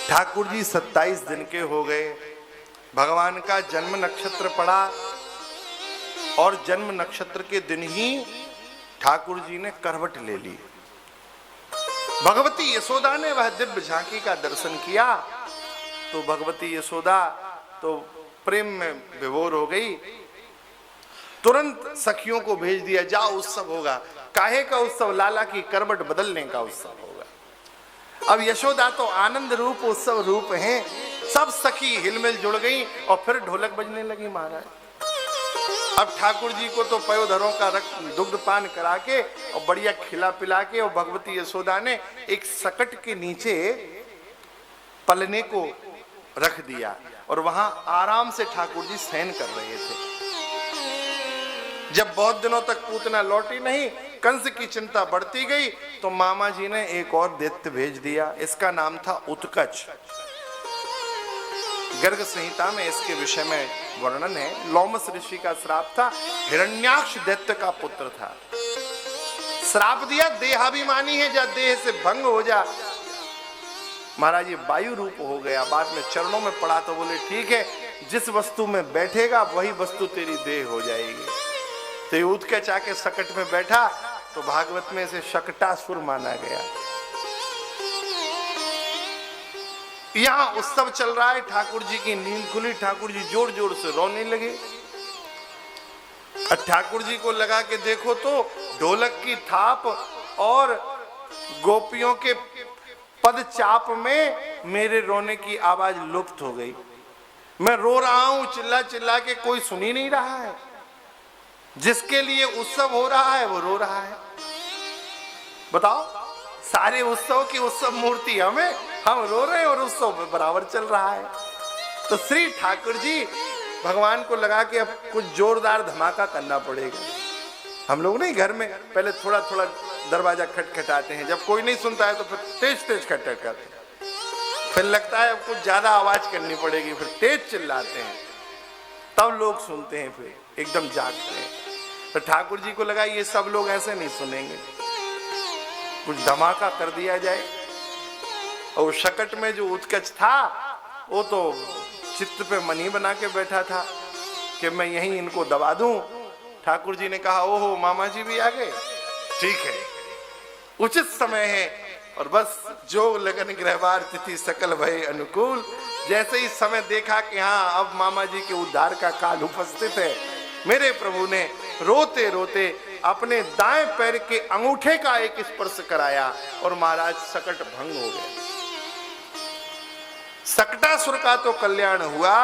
ठाकुर जी 27 दिन के हो गए, भगवान का जन्म नक्षत्र पड़ा और जन्म नक्षत्र के दिन ही ठाकुर जी ने करवट ले ली। भगवती यशोदा ने वह दिव्य झांकी का दर्शन किया तो भगवती यशोदा तो प्रेम में विभोर हो गई। तुरंत सखियों को भेज दिया, जाओ उत्सव होगा। काहे का उत्सव? लाला की करवट बदलने का उत्सव होगा। अब यशोदा तो आनंद रूप उत्सव रूप हैं। सब सखी हिलमिल जुड़ गई और फिर ढोलक बजने लगी महाराज। अब ठाकुर जी को तो पयोधरों का रक्त दुग्ध पान करा के और बढ़िया खिला पिला के और भगवती यशोदा ने एक सकट के नीचे पलने को रख दिया और वहां आराम से ठाकुर जी शयन कर रहे थे। जब बहुत दिनों तक पूतना लौटी नहीं, कंस की चिंता बढ़ती गई तो मामा जी ने एक और दैत्य भेज दिया। इसका नाम था उत्कच। गर्ग संहिता में इसके विषय में वर्णन है। लोमस ऋषि का श्राप था, हिरण्याक्ष दैत्य का पुत्र था। श्राप दिया, देहाभिमानी है, जा देह से भंग हो जा। महाराज ये वायु रूप हो गया। बाद में चरणों में पड़ा तो बोले ठीक है, जिस वस्तु में बैठेगा वही वस्तु तेरी देह हो जाएगी। तो उत्कच आके सकट में बैठा तो भागवत में इसे शकटासुर माना गया। यहां उत्सव चल रहा है, ठाकुर जी की नींद खुली, ठाकुर जी जोर जोर से रोने लगे। ठाकुर जी को लगा कि देखो तो ढोलक की थाप और गोपियों के पद चाप में मेरे रोने की आवाज लुप्त हो गई। मैं रो रहा हूं चिल्ला चिल्ला के, कोई सुन ही नहीं रहा है। जिसके लिए उत्सव हो रहा है वो रो रहा है। बताओ, सारे उत्सव की उत्सव मूर्ति हम रो रहे हैं और उत्सव बराबर चल रहा है। तो श्री ठाकुर जी भगवान को लगा कि अब कुछ जोरदार धमाका करना पड़ेगा। हम लोग नहीं घर में पहले थोड़ा थोड़ा दरवाजा खटखटाते हैं, जब कोई नहीं सुनता है तो फिर तेज तेज खटखट करते हैं। फिर लगता है अब कुछ ज्यादा आवाज करनी पड़ेगी, फिर तेज चिल्लाते हैं, तब लोग सुनते हैं, फिर एकदम जागते हैं। तो ठाकुर जी को लगा ये सब लोग ऐसे नहीं सुनेंगे, कुछ धमाका कर दिया जाए। और शकट में जो उत्कच था वो तो चित्त पे मनी बना के बैठा था कि मैं यहीं इनको दबा दूं। ठाकुर जी ने कहा ओहो मामा जी भी आ गए, ठीक है, उचित समय है। और बस जो लगन ग्रहवार तिथि सकल भय अनुकूल। जैसे ही समय देखा कि हाँ अब मामा जी के उद्धार का काल उपस्थित है, मेरे प्रभु ने रोते रोते अपने दाएं पैर के अंगूठे का एक स्पर्श कराया और महाराज सकट भंग हो गया। सकटासुर का तो कल्याण हुआ।